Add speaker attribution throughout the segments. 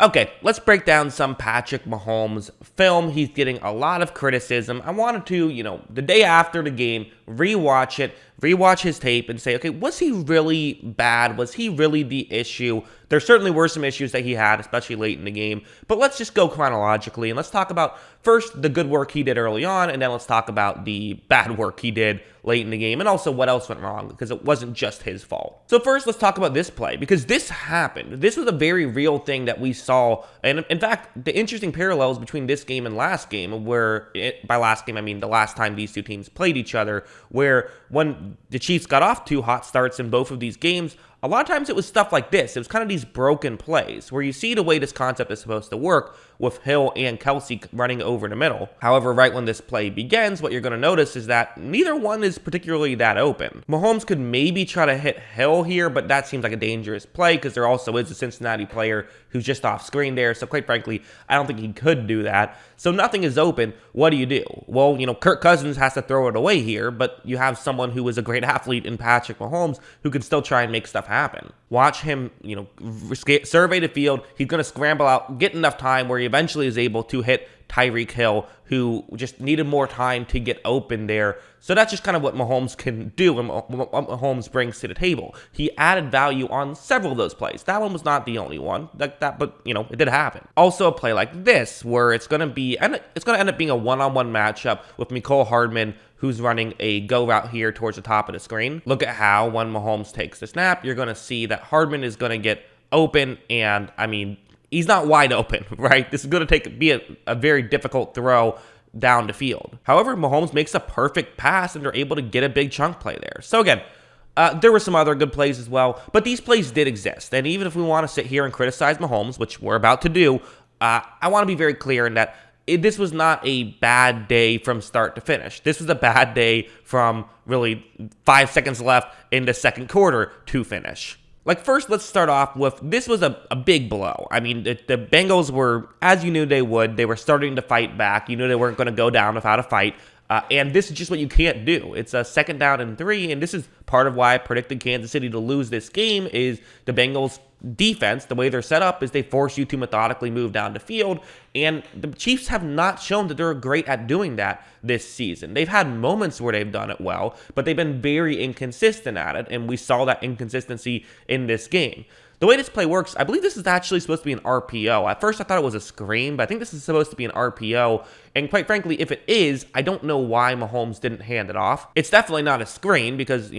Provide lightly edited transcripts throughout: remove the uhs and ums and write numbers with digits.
Speaker 1: Okay, let's break down some Patrick Mahomes film. He's getting a lot of criticism. I wanted to, the day after the game, rewatch his tape and say, okay, was he really bad? Was he really the issue? There certainly were some issues that he had, especially late in the game. But let's just go chronologically and let's talk about first the good work he did early on, and then let's talk about the bad work he did late in the game, and also what else went wrong, because it wasn't just his fault. So first, let's talk about this play, because this happened. This was a very real thing that we saw, and in fact, the interesting parallels between this game and last game, by last game, I mean the last time these two teams played each other, where when the Chiefs got off two hot starts in both of these games, a lot of times it was stuff like this. It was kind of these broken plays where you see the way this concept is supposed to work with Hill and Kelsey running over the middle. However, right when this play begins, what you're going to notice is that neither one is particularly that open. Mahomes could maybe try to hit Hill here, but that seems like a dangerous play because there also is a Cincinnati player who's just off screen there. So quite frankly, I don't think he could do that. So nothing is open. What do? Well, Kirk Cousins has to throw it away here, but you have someone who is a great athlete in Patrick Mahomes who can still try and make stuff happen. Watch him, survey the field. He's going to scramble out, get enough time where he eventually is able to hit Tyreek Hill, who just needed more time to get open there. So that's just kind of what Mahomes can do and what Mahomes brings to the table. He added value on several of those plays. That one was not the only one, but it did happen. Also, a play like this, where it's going to end up being a one-on-one matchup with Mecole Hardman, who's running a go route here towards the top of the screen. Look at how when Mahomes takes the snap, you're going to see that Hardman is going to get open, and he's not wide open, right? This is going to be a very difficult throw down the field. However, Mahomes makes a perfect pass, and they're able to get a big chunk play there. So again, there were some other good plays as well, but these plays did exist. And even if we want to sit here and criticize Mahomes, which we're about to do, I want to be very clear in that this was not a bad day from start to finish. This was a bad day from really 5 seconds left in the second quarter to finish. First, let's start off with, this was a big blow. The Bengals were, as you knew they would, they were starting to fight back. You knew they weren't going to go down without a fight. And this is just what you can't do. It's a 2nd down and 3, and this is part of why I predicted Kansas City to lose this game. Is the Bengals defense, the way they're set up, is they force you to methodically move down the field, and the Chiefs have not shown that they're great at doing that this season. They've had moments where they've done it well, but they've been very inconsistent at it, and we saw that inconsistency in this game. The way this play works, I believe this is actually supposed to be an RPO. At first, I thought it was a screen, but I think this is supposed to be an RPO. And quite frankly, if it is, I don't know why Mahomes didn't hand it off. It's definitely not a screen because,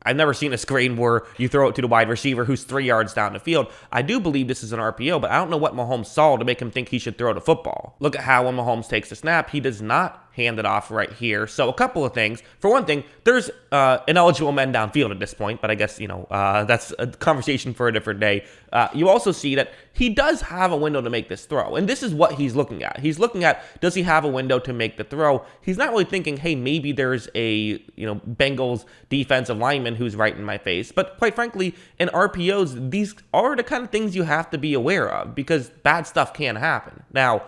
Speaker 1: I've never seen a screen where you throw it to the wide receiver who's 3 yards down the field. I do believe this is an RPO, but I don't know what Mahomes saw to make him think he should throw the football. Look at how when Mahomes takes the snap, he does not hand it off right here. So a couple of things. For one thing, there's ineligible men downfield at this point, but I guess, that's a conversation for a different day. You also see that he does have a window to make this throw, and this is what he's looking at. He's looking at, does he have a window to make the throw? He's not really thinking, hey, maybe there's a, Bengals defensive lineman who's right in my face. But quite frankly, in RPOs, these are the kind of things you have to be aware of because bad stuff can happen. Now,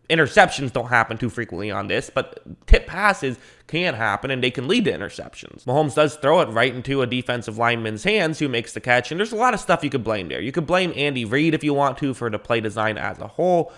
Speaker 1: interceptions don't happen too frequently on this, but tip passes can happen and they can lead to interceptions. Mahomes does throw it right into a defensive lineman's hands who makes the catch, and there's a lot of stuff you could blame there. You could blame Andy Reid if you want to for the play design as a whole.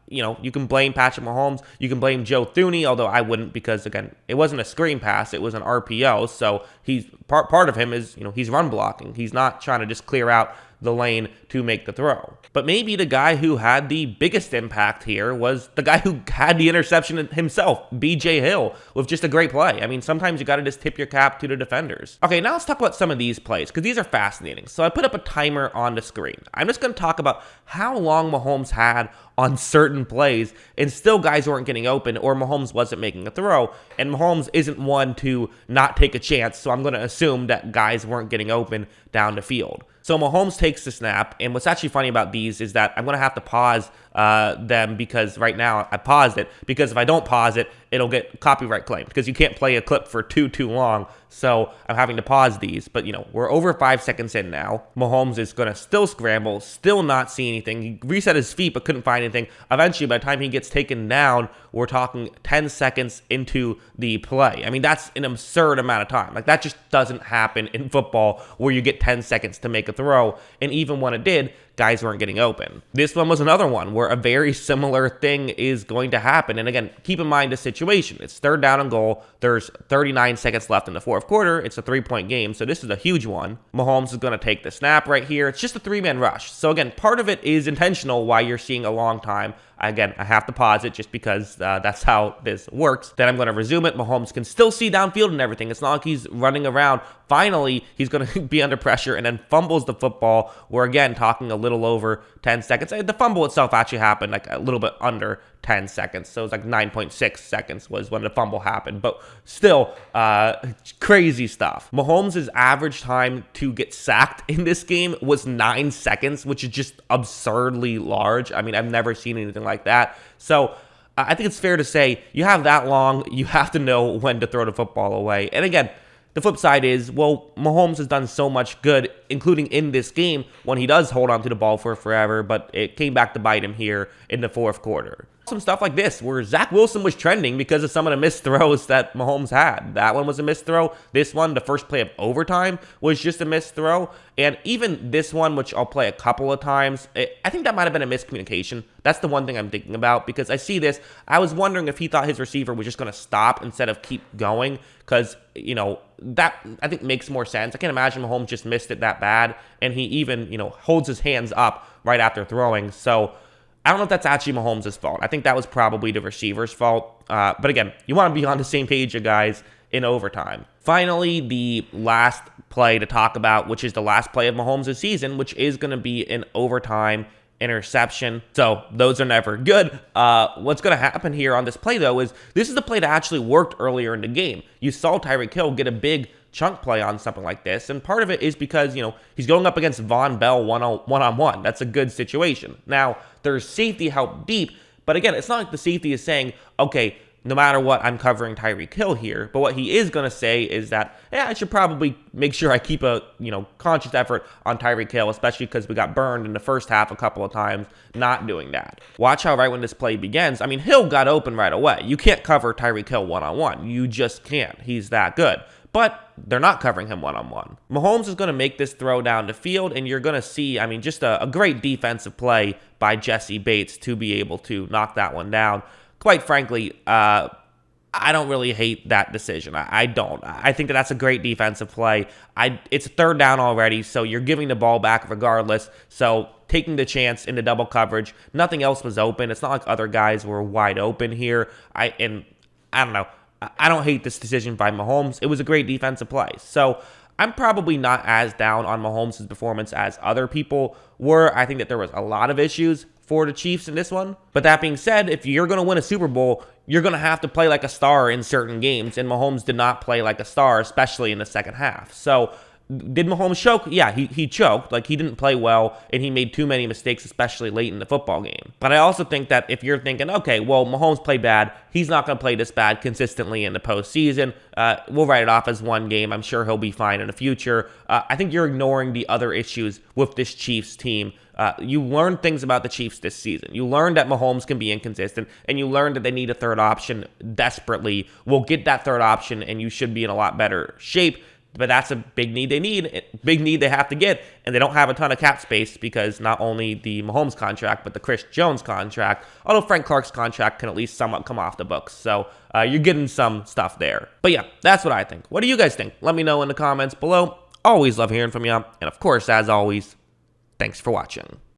Speaker 1: You can blame Patrick Mahomes. You can blame Joe Thuney, although I wouldn't because, again, it wasn't a screen pass. It was an RPO, so he's part of him is, he's run blocking. He's not trying to just clear out the lane to make the throw. But maybe the guy who had the biggest impact here was the guy who had the interception himself, BJ Hill, with just a great play. Sometimes you got to just tip your cap to the defenders. Okay, now let's talk about some of these plays because these are fascinating. So I put up a timer on the screen. I'm just going to talk about how long Mahomes had on certain plays and still guys weren't getting open or Mahomes wasn't making a throw. And Mahomes isn't one to not take a chance, so I'm going to assume that guys weren't getting open down the field. So Mahomes takes the snap, and what's actually funny about these is that I'm going to have to pause them because right now I paused it, because if I don't pause it, it'll get copyright claimed because you can't play a clip for too long. So I'm having to pause these, but we're over 5 seconds in now. Mahomes is going to still scramble, still not see anything. He reset his feet but couldn't find anything. Eventually, by the time he gets taken down, we're talking 10 seconds into the play. That's an absurd amount of time. That just doesn't happen in football where you get 10 seconds to make a throw. And even when it did, guys weren't getting open. This one was another one where a very similar thing is going to happen. And again, keep in mind the situation. It's 3rd down and goal. There's 39 seconds left in the 4th quarter. It's a 3-point game, so this is a huge one. Mahomes is going to take the snap right here. It's just a 3-man rush. So again, part of it is intentional why you're seeing a long time. Again, I have to pause it just because that's how this works. Then I'm going to resume it. Mahomes can still see downfield and everything. It's not like he's running around. Finally, he's going to be under pressure and then fumbles the football. We're, again, talking a little over 10 seconds. The fumble itself actually happened like a little bit under 10 seconds. So it was like 9.6 seconds was when the fumble happened. But still, crazy stuff. Mahomes' average time to get sacked in this game was 9 seconds, which is just absurdly large. I mean, I've never seen anything like that. So I think it's fair to say you have that long, you have to know when to throw the football away. And again, the flip side is, well, Mahomes has done so much good, including in this game when he does hold on to the ball for forever, but it came back to bite him here in the 4th quarter. Some stuff like this where Zach Wilson was trending because of some of the missed throws that Mahomes had. That one was a missed throw. This one, the first play of overtime, was just a missed throw. And even this one, which I'll play a couple of times, I think that might have been a miscommunication. That's the one thing I'm thinking about because I see this. I was wondering if he thought his receiver was just going to stop instead of keep going because, you know, that I think makes more sense. I can't imagine Mahomes just missed it that bad. And he even, you know, holds his hands up right after throwing. So I don't know if that's actually Mahomes' fault. I think that was probably the receiver's fault. But again, you want to be on the same page, you guys, in overtime. Finally, the last play to talk about, which is the last play of Mahomes' season, which is going to be an overtime interception. So those are never good. What's going to happen here on this play, though, is this is the play that actually worked earlier in the game. You saw Tyreek Hill get a big chunk play on something like this, and part of it is because, you know, he's going up against Von Bell one-on-one. That's a good situation. Now, there's safety help deep, but again, it's not like the safety is saying, okay, no matter what, I'm covering Tyreek Hill here. But what he is going to say is that, yeah, I should probably make sure I keep a, you know, conscious effort on Tyreek Hill, especially because we got burned in the first half a couple of times not doing that. Watch how right when this play begins, I mean, Hill got open right away. You can't cover Tyreek Hill one-on-one. You just can't. He's that good. But they're not covering him one-on-one. Mahomes is going to make this throw down the field, and you're going to see, I mean, just a great defensive play by Jesse Bates to be able to knock that one down. Quite frankly, I don't really hate that decision. I don't. I think that's a great defensive play. It's a 3rd down already, so you're giving the ball back regardless. So taking the chance into double coverage, nothing else was open. It's not like other guys were wide open here. I don't know. I don't hate this decision by Mahomes. It was a great defensive play. So I'm probably not as down on Mahomes' performance as other people were. I think that there was a lot of issues for the Chiefs in this one. But that being said, if you're going to win a Super Bowl, you're going to have to play like a star in certain games. And Mahomes did not play like a star, especially in the second half. So did Mahomes choke? Yeah, he choked. Like, he didn't play well, and he made too many mistakes, especially late in the football game. But I also think that if you're thinking, okay, well, Mahomes played bad, he's not going to play this bad consistently in the postseason. We'll write it off as one game. I'm sure he'll be fine in the future. I think you're ignoring the other issues with this Chiefs team. You learned things about the Chiefs this season. You learned that Mahomes can be inconsistent, and you learned that they need a third option desperately. We'll get that third option, and you should be in a lot better shape. But that's a big need they have to get, and they don't have a ton of cap space because not only the Mahomes contract, but the Chris Jones contract, although Frank Clark's contract can at least somewhat come off the books. So you're getting some stuff there. But yeah, that's what I think. What do you guys think? Let me know in the comments below. Always love hearing from you. And of course, as always, thanks for watching.